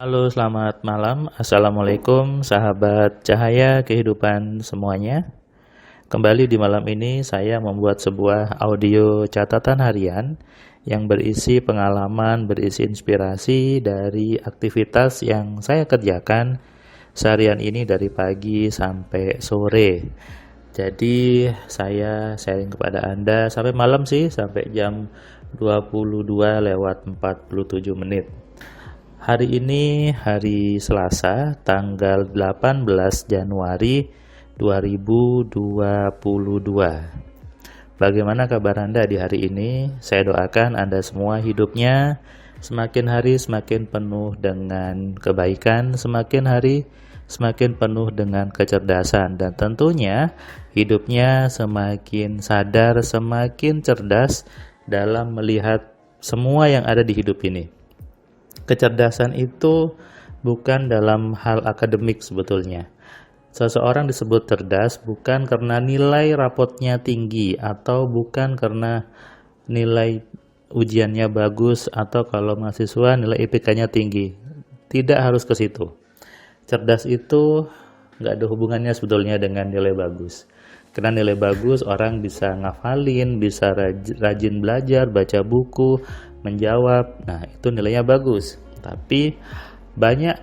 Halo, selamat malam. Assalamualaikum, sahabat cahaya kehidupan semuanya. Kembali di malam ini, saya membuat sebuah audio catatan harian yang berisi pengalaman, berisi inspirasi dari aktivitas yang saya kerjakan seharian ini dari pagi sampai sore. Jadi, saya sharing kepada Anda sampai malam sih, sampai jam 22 lewat 47 menit. Hari ini hari Selasa, tanggal 18 Januari 2022. Bagaimana kabar Anda di hari ini? Saya doakan Anda semua hidupnya semakin hari semakin penuh dengan kebaikan, semakin hari semakin penuh dengan kecerdasan, dan tentunya hidupnya semakin sadar, semakin cerdas dalam melihat semua yang ada di hidup ini. Kecerdasan itu bukan dalam hal akademik sebetulnya. Seseorang disebut cerdas bukan karena nilai rapotnya tinggi atau bukan karena nilai ujiannya bagus atau kalau mahasiswa nilai IPK-nya tinggi. Tidak harus ke situ. Cerdas itu nggak ada hubungannya sebetulnya dengan nilai bagus. Karena nilai bagus orang bisa ngafalin, bisa rajin belajar, baca buku, menjawab. Nah, itu nilainya bagus. Tapi banyak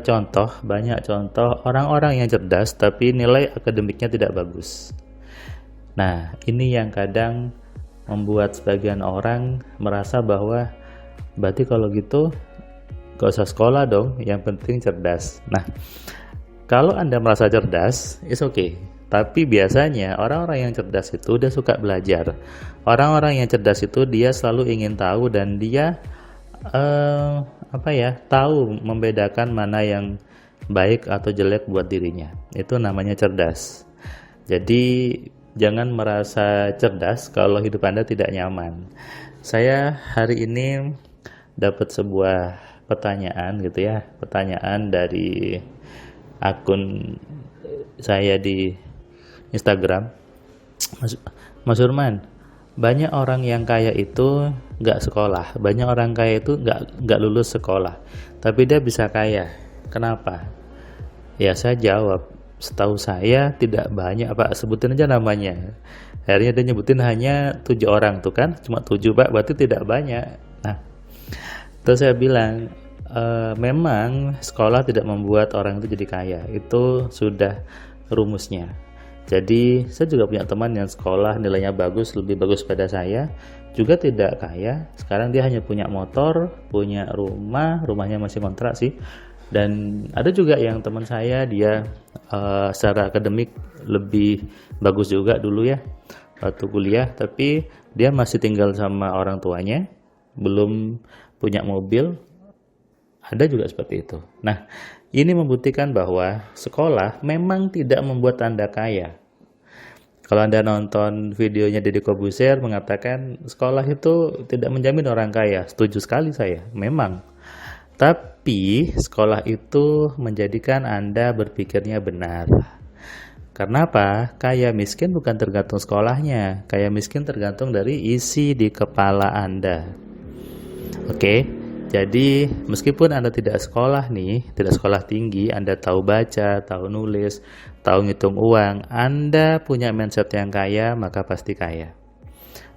contoh orang-orang yang cerdas tapi nilai akademiknya tidak bagus. Nah, ini yang kadang membuat sebagian orang merasa bahwa berarti kalau gitu gak usah sekolah dong, yang penting cerdas. Nah, kalau Anda merasa cerdas, it's okay. Tapi biasanya orang-orang yang cerdas itu dia suka belajar. Orang-orang yang cerdas itu dia selalu ingin tahu dan dia tahu membedakan mana yang baik atau jelek buat dirinya. Itu namanya cerdas. Jadi jangan merasa cerdas kalau hidup Anda tidak nyaman. Saya hari ini dapat sebuah pertanyaan gitu ya, pertanyaan dari akun saya di Instagram. Mas Urman, banyak orang yang kaya itu nggak sekolah, banyak orang kaya itu nggak lulus sekolah, tapi dia bisa kaya. Kenapa? Ya saya jawab, setahu saya tidak banyak, Pak. Sebutin aja namanya. Akhirnya dia nyebutin hanya 7 orang tuh kan, cuma 7 Pak, berarti tidak banyak. Nah, terus saya bilang, memang sekolah tidak membuat orang itu jadi kaya, itu sudah rumusnya. Jadi saya juga punya teman yang sekolah nilainya bagus, lebih bagus pada saya, juga tidak kaya. Sekarang dia hanya punya motor, punya rumah, rumahnya masih kontrak sih. Dan ada juga yang teman saya dia secara akademik lebih bagus juga dulu ya waktu kuliah, tapi dia masih tinggal sama orang tuanya, belum punya mobil. Ada juga seperti itu. Nah, ini membuktikan bahwa sekolah memang tidak membuat Anda kaya. Kalau Anda nonton videonya Deddy Corbuzier mengatakan sekolah itu tidak menjamin orang kaya. Setuju sekali saya, memang. Tapi sekolah itu menjadikan Anda berpikirnya benar. Karena apa? Kaya miskin bukan tergantung sekolahnya. Kaya miskin tergantung dari isi di kepala Anda. Oke? Jadi meskipun Anda tidak sekolah nih, tidak sekolah tinggi, Anda tahu baca, tahu nulis, tahu ngitung uang, Anda punya mindset yang kaya, maka pasti kaya.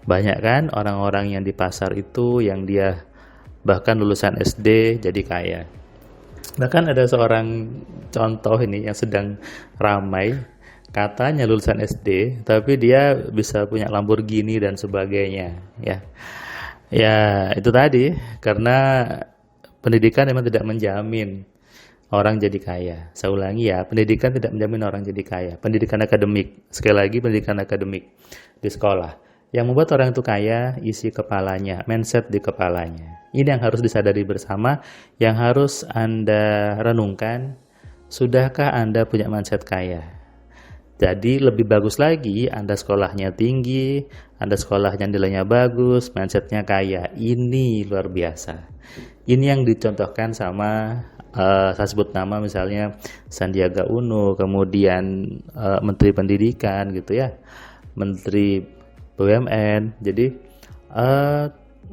Banyak kan orang-orang yang di pasar itu yang dia bahkan lulusan SD jadi kaya. Bahkan ada seorang contoh ini yang sedang ramai, katanya lulusan SD, tapi dia bisa punya Lamborghini dan sebagainya, ya. Ya, itu tadi, karena pendidikan memang tidak menjamin orang jadi kaya. Saya ulangi ya, pendidikan tidak menjamin orang jadi kaya. Pendidikan akademik, sekali lagi pendidikan akademik di sekolah. Yang membuat orang itu kaya, isi kepalanya, mindset di kepalanya. Ini yang harus disadari bersama, yang harus Anda renungkan. Sudahkah Anda punya mindset kaya? Jadi lebih bagus lagi Anda sekolahnya tinggi, Anda sekolahnya nilainya bagus, mindsetnya kaya. Ini luar biasa. Ini yang dicontohkan sama saya sebut nama misalnya Sandiaga Uno, kemudian Menteri Pendidikan gitu ya, Menteri BUMN. Jadi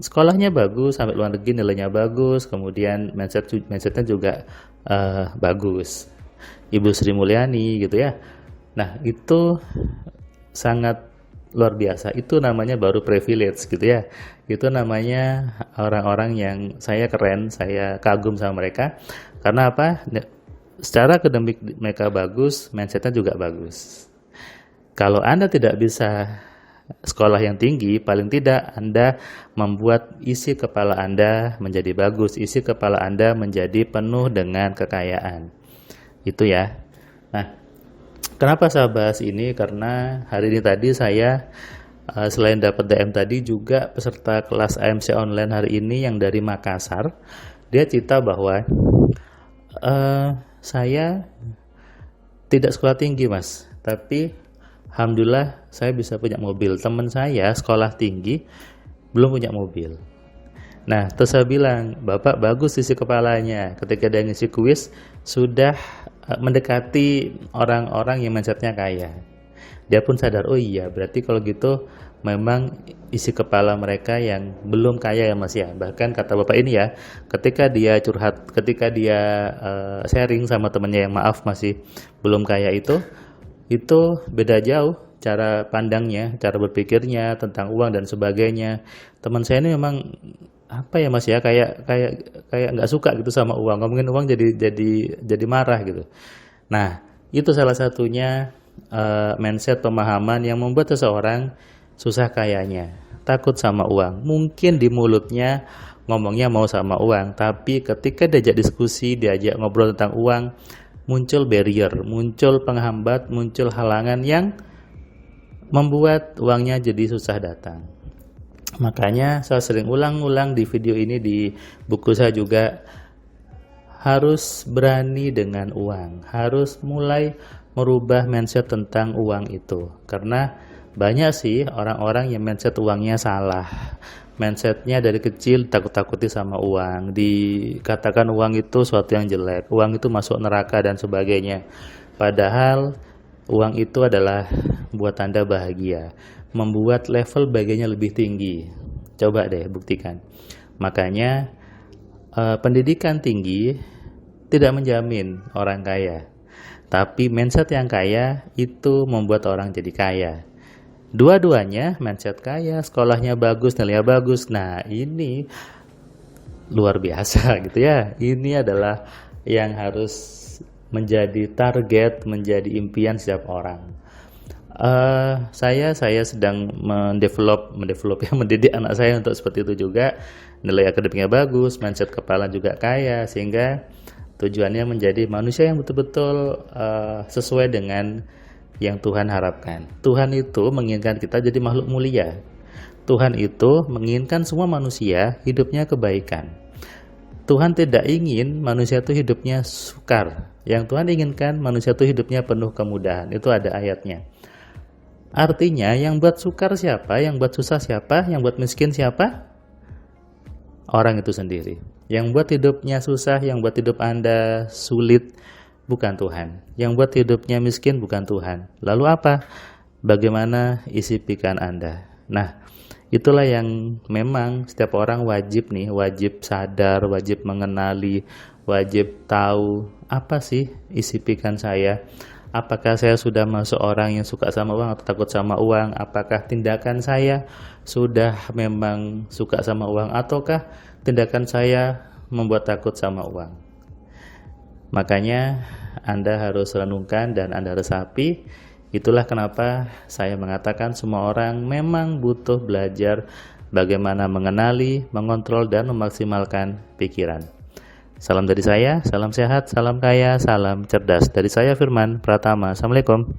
sekolahnya bagus, sampai luar negeri nilainya bagus, kemudian mindsetnya juga bagus. Ibu Sri Mulyani gitu ya. Nah, itu sangat luar biasa. Itu namanya baru privilege gitu ya. Itu namanya orang-orang yang saya keren, saya kagum sama mereka. Karena apa? Secara akademik mereka bagus, mindsetnya juga bagus. Kalau Anda tidak bisa sekolah yang tinggi, paling tidak Anda membuat isi kepala Anda menjadi bagus, isi kepala Anda menjadi penuh dengan kekayaan. Itu ya. Nah, kenapa saya bahas ini? Karena hari ini tadi saya selain dapat DM tadi juga peserta kelas AMC online hari ini yang dari Makassar, dia cerita bahwa saya tidak sekolah tinggi mas, tapi alhamdulillah saya bisa punya mobil. Teman saya sekolah tinggi belum punya mobil. Nah, terus saya bilang, Bapak bagus isi kepalanya. Ketika dia ngisi kuis, sudah mendekati orang-orang yang mindsetnya kaya. Dia pun sadar, oh iya, berarti kalau gitu memang isi kepala mereka yang belum kaya ya mas ya. Bahkan kata Bapak ini ya, ketika dia curhat, ketika dia sharing sama temennya yang maaf masih belum kaya itu beda jauh cara pandangnya, cara berpikirnya tentang uang dan sebagainya. Teman saya ini memang apa ya mas ya, kayak nggak suka gitu sama uang, ngomongin uang jadi marah gitu. Nah, itu salah satunya mindset pemahaman yang membuat seseorang susah kayanya, takut sama uang. Mungkin di mulutnya ngomongnya mau sama uang, tapi ketika diajak diskusi, diajak ngobrol tentang uang, muncul barrier, muncul penghambat, muncul halangan yang membuat uangnya jadi susah datang. Makanya saya sering ulang-ulang di video ini, di buku saya juga, harus berani dengan uang, harus mulai merubah mindset tentang uang itu. Karena banyak sih orang-orang yang mindset uangnya salah. Mindsetnya dari kecil takut-takuti sama uang, dikatakan uang itu suatu yang jelek, uang itu masuk neraka dan sebagainya. Padahal uang itu adalah buat Anda bahagia, membuat level bahagianya lebih tinggi. Coba deh buktikan. Makanya pendidikan tinggi tidak menjamin orang kaya, tapi mindset yang kaya itu membuat orang jadi kaya. Dua-duanya, mindset kaya, sekolahnya bagus, nilainya bagus. Nah, ini luar biasa gitu ya. Ini adalah yang harus menjadi target, menjadi impian setiap orang. Saya sedang mendidik anak saya untuk seperti itu juga. Nilai akademiknya bagus, mindset kepala juga kaya, sehingga tujuannya menjadi manusia yang betul-betul sesuai dengan yang Tuhan harapkan. Tuhan itu menginginkan kita jadi makhluk mulia. Tuhan itu menginginkan semua manusia hidupnya kebaikan. Tuhan tidak ingin manusia itu hidupnya sukar. Yang Tuhan inginkan manusia itu hidupnya penuh kemudahan. Itu ada ayatnya. Artinya yang buat sukar siapa? Yang buat susah siapa? Yang buat miskin siapa? Orang itu sendiri. Yang buat hidupnya susah, yang buat hidup Anda sulit, bukan Tuhan. Yang buat hidupnya miskin bukan Tuhan. Lalu apa? Bagaimana isi pikiran Anda? Nah, itulah yang memang setiap orang wajib sadar, wajib mengenali, wajib tahu apa sih isi pikiran saya. Apakah saya sudah masuk orang yang suka sama uang atau takut sama uang? Apakah tindakan saya sudah memang suka sama uang ataukah tindakan saya membuat takut sama uang? Makanya Anda harus renungkan dan Anda resapi. Itulah kenapa saya mengatakan semua orang memang butuh belajar bagaimana mengenali, mengontrol, dan memaksimalkan pikiran. Salam dari saya, salam sehat, salam kaya, salam cerdas. Dari saya Firman Pratama. Assalamualaikum.